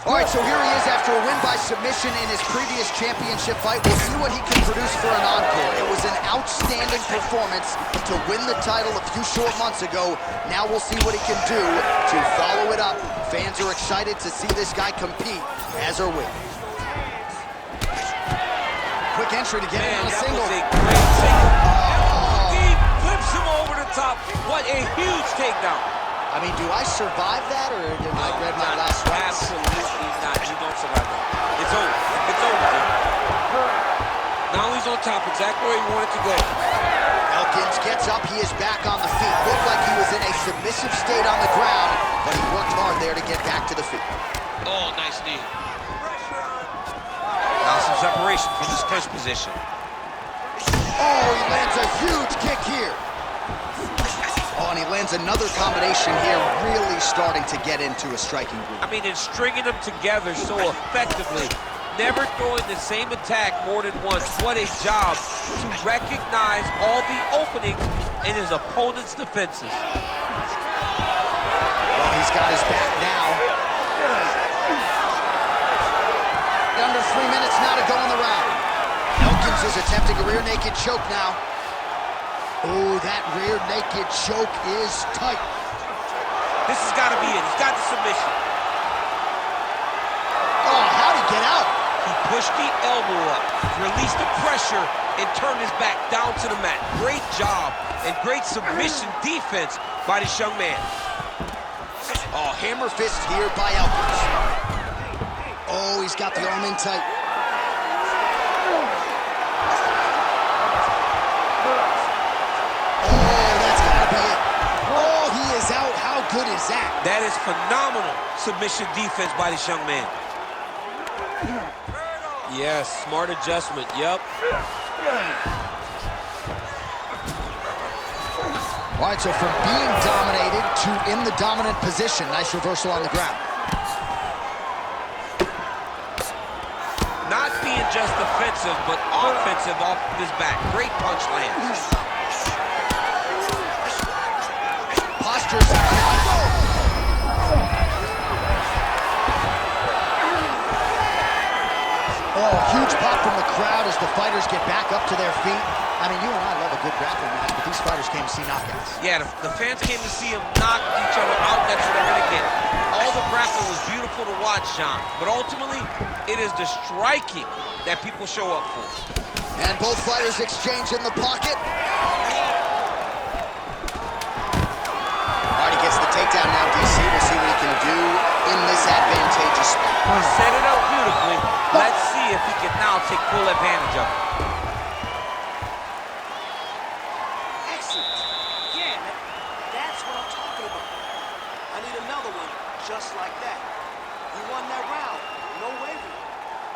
All right, so here he is after a win by submission in his previous championship fight. We'll see what he can produce for an encore. It was an outstanding performance to win the title a few short months ago. Now we'll see what he can do to follow it up. Fans are excited to see this guy compete, as are we. Quick entry to get him on a single. That was a great single. He flips him over the top. What a huge takedown. I mean, do I survive that, or did I read my last rights? Absolutely not. You don't survive that. It's over. It's over, dude. Now he's on top, exactly where he wanted to go. Elkins gets up. He is back on the feet. Looked like he was in a submissive state on the ground, but he worked hard there to get back to the feet. Oh, nice knee. Now some separation from this clinch position. Oh, he lands a huge kick here. Oh, and he lands another combination here, really starting to get into a striking groove. I mean, and stringing them together so effectively, never throwing the same attack more than once. What a job to recognize all the openings in his opponent's defenses. Well, he's got his back now. Under 3 minutes now to go in the round. Elkins is attempting a rear naked choke now. Oh, that rear naked choke is tight. This has got to be it. He's got the submission. Oh, how'd he get out? He pushed the elbow up, released the pressure, and turned his back down to the mat. Great job and great submission defense by this young man. Oh, hammer fist here by Elkins. Oh, he's got the arm in tight. Good is that? That is phenomenal submission defense by this young man. Yes, smart adjustment, yep. All right, so from being dominated to in the dominant position, nice reversal on the ground. Not being just defensive, but offensive off of his back. Great punch lands. Postures. Oh, huge pop from the crowd as the fighters get back up to their feet. I mean, you and I love a good grappling match, but these fighters came to see knockouts. Yeah, the fans came to see them knock each other out. That's what they're going to get. All the grappling was beautiful to watch, John, but ultimately, it is the striking that people show up for. And both fighters exchange in the pocket. All right, he gets the takedown now, DC. We'll see what he can do in this advantageous spot. Set it up beautifully. Let's see if he can now take full advantage of it. Excellent. Yeah, that's what I'm talking about. I need another one just like that. You won that round. No wavering.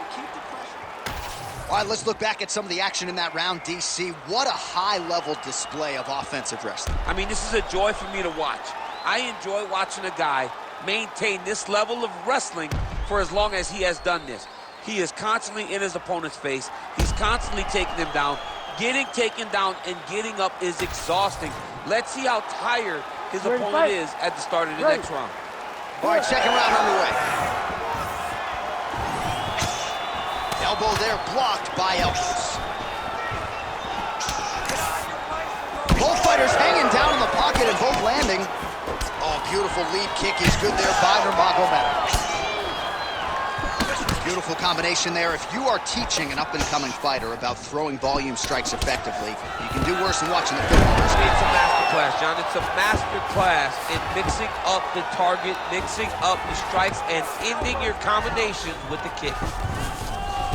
You keep the pressure. All right, let's look back at some of the action in that round, DC. What a high-level display of offensive wrestling. I mean, this is a joy for me to watch. I enjoy watching a guy maintain this level of wrestling for as long as he has done this. He is constantly in his opponent's face. He's constantly taking him down. Getting taken down and getting up is exhausting. Let's see how tired his opponent is at the start of the next round. All right, second round underway. Elbow there blocked by Elkins. Both fighters hanging down in the pocket and both landing. Oh, beautiful lead kick is good there by Nurmagomedov. Beautiful combination there. If you are teaching an up-and-coming fighter about throwing volume strikes effectively, you can do worse than watching the film on this. It's a masterclass, John. It's a masterclass in mixing up the target, mixing up the strikes, and ending your combinations with the kick.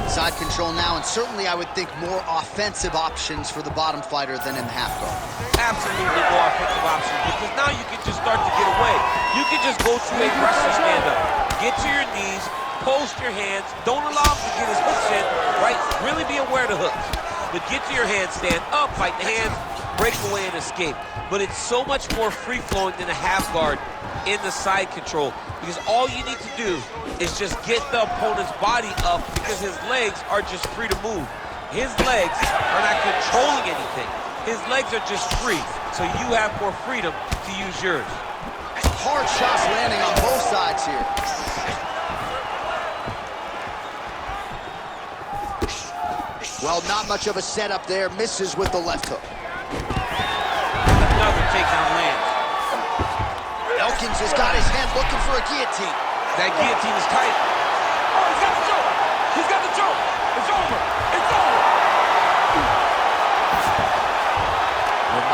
Side control now, and certainly I would think more offensive options for the bottom fighter than in the half guard. Absolutely more offensive options, because now you can just start to get away. You can just go to a wrestler stand-up, get to your knees, post your hands, don't allow him to get his hooks in, right? Really be aware of the hooks. But get to your hands, stand up, fight the hands, break away and escape. But it's so much more free-flowing than a half guard in the side control, because all you need to do is just get the opponent's body up, because his legs are just free to move. His legs are not controlling anything. His legs are just free, so you have more freedom to use yours. Hard shots landing on both sides here. Well, not much of a setup there. Misses with the left hook. Another takedown lands. Elkins has got his head looking for a guillotine. That guillotine is tight. Oh, he's got the choke. He's got the choke. It's over. It's over.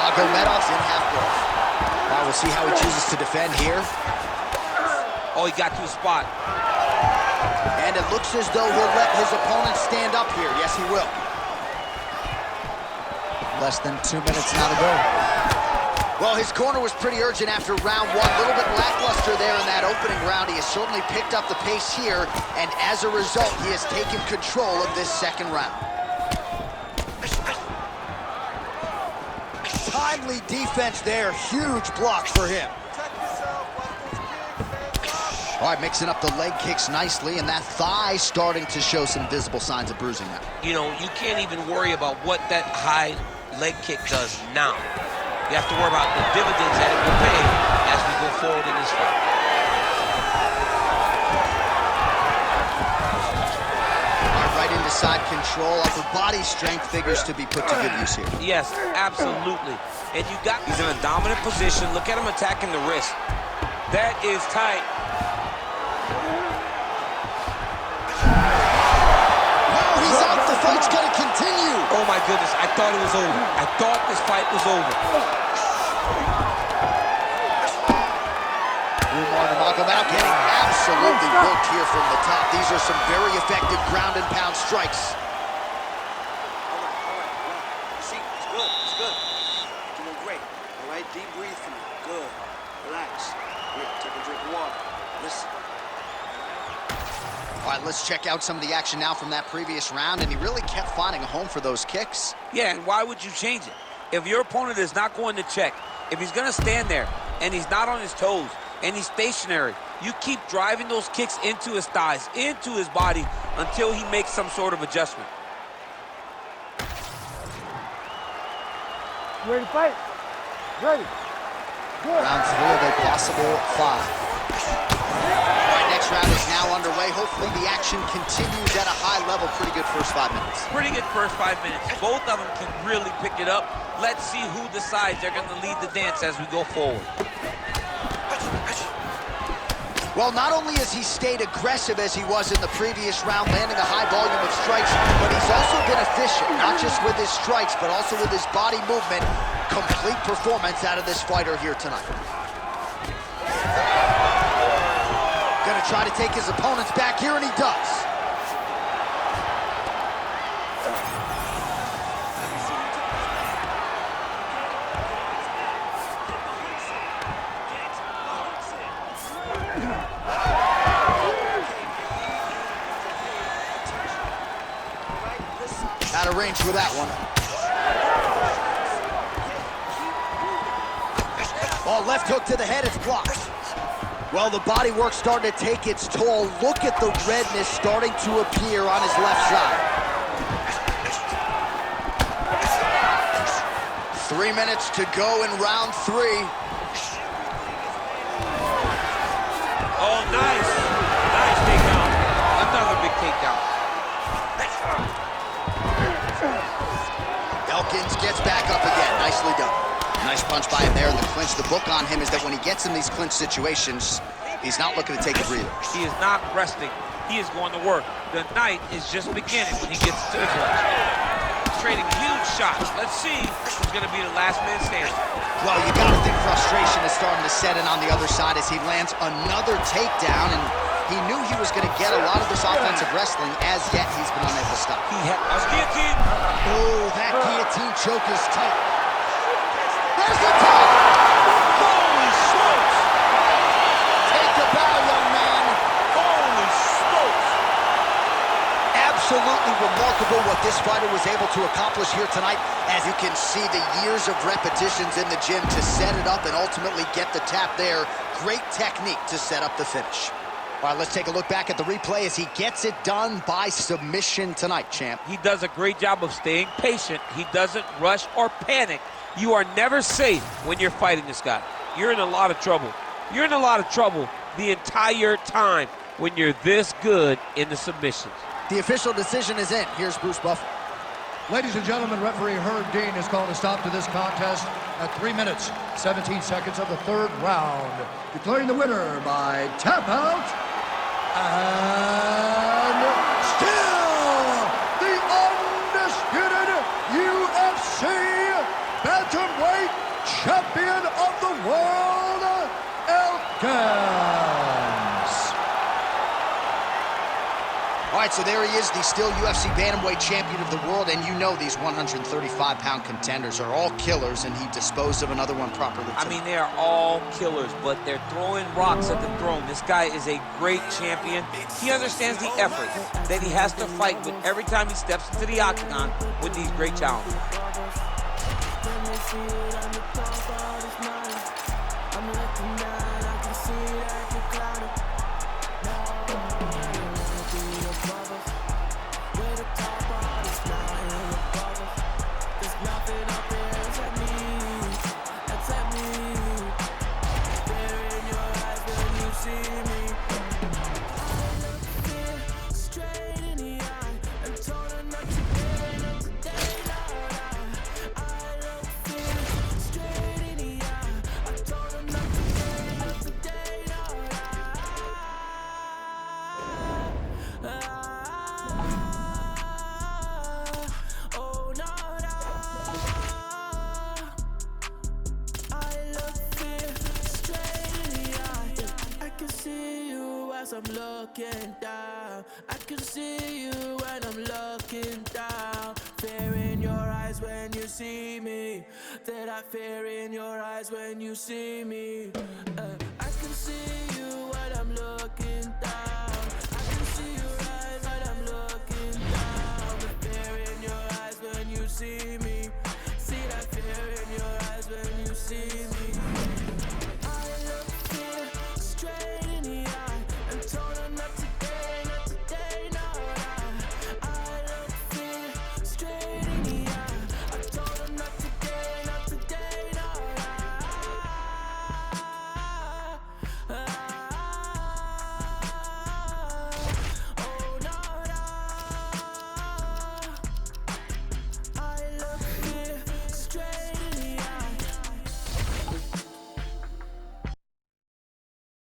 Magomedov's in half guard. All right, we'll see how he chooses to defend here. Oh, he got to his spot. And it looks as though he'll let his opponent stand up here. Yes, he will. Less than 2 minutes now to go. Well, his corner was pretty urgent after round one. A little bit lackluster there in that opening round. He has certainly picked up the pace here, and as a result, he has taken control of this second round. Timely defense there. Huge block for him. All right, mixing up the leg kicks nicely, and that thigh starting to show some visible signs of bruising now. You know, you can't even worry about what that high leg kick does now. You have to worry about the dividends that it will pay as we go forward in this fight. All right, right into side control. Upper body strength figures to be put to good use here. Yes, absolutely. And he's in a dominant position. Look at him attacking the wrist. That is tight. He's out. The fight's going to continue. Oh, my goodness. I thought it was over. I thought this fight was over. Magomedov getting absolutely worked here from the top. These are some very effective ground and pound strikes. All right. See, it's good. It's good. You're doing great. All right, deep breathe for me. Good. Relax. Here, take a drink of water. Listen. All right, let's check out some of the action now from that previous round, and he really kept finding a home for those kicks. Yeah, and why would you change it? If your opponent is not going to check, if he's going to stand there and he's not on his toes and he's stationary, you keep driving those kicks into his thighs, into his body, until he makes some sort of adjustment. You ready to fight? Ready. Good. Round 3 of a possible 5. All right, next round is now underway. Hopefully the action continues at a high level. Pretty good first 5 minutes. Pretty good first 5 minutes. Both of them can really pick it up. Let's see who decides they're going to lead the dance as we go forward. Well, not only has he stayed aggressive as he was in the previous round, landing a high volume of strikes, but he's also been efficient, not just with his strikes, but also with his body movement. Complete performance out of this fighter here tonight. Gonna try to take his opponents back here, and he does. Out of range for that one. Oh, left hook to the head, it's blocked. Well, the body work starting to take its toll. Look at the redness starting to appear on his left side. 3 minutes to go in round 3. Oh, nice. Nice takedown. Another big takedown. Elkins gets back up again. Nicely done. Nice punch by him there, and the clinch. The book on him is that when he gets in these clinch situations, he's not looking to take a breather. He is not resting. He is going to work. The night is just beginning when he gets to the clinch. He's trading huge shots. Let's see who's going to be the last man standing. Well, you got to think frustration is starting to set in on the other side as he lands another takedown, and he knew he was going to get a lot of this offensive wrestling. As yet, he's been unable to stop. That's guillotine. Oh, that guillotine choke is tight. There's the tap! Holy smokes! Take the bow, young man. Holy smokes! Absolutely remarkable what this fighter was able to accomplish here tonight. As you can see, the years of repetitions in the gym to set it up and ultimately get the tap there. Great technique to set up the finish. All right, let's take a look back at the replay as he gets it done by submission tonight, champ. He does a great job of staying patient. He doesn't rush or panic. You are never safe when you're fighting this guy. You're in a lot of trouble. You're in a lot of trouble the entire time when you're this good in the submissions. The official decision is in. Here's Bruce Buffer. Ladies and gentlemen, referee Herb Dean has called a stop to this contest at 3 minutes, 17 seconds of the third round, declaring the winner by tap out, and still the undisputed UFC bantamweight champion of the world, Elkins. All right, so there he is, the still UFC bantamweight champion of the world, and you know these 135-pound contenders are all killers, and he disposed of another one properly too. I mean, they are all killers, but they're throwing rocks at the throne. This guy is a great champion. He understands the effort that he has to fight with every time he steps into the octagon with these great challenges. I'm looking down. I can see you when I'm looking down. Fear in your eyes when you see me. That fear in your eyes when you see me. I can see you when I'm looking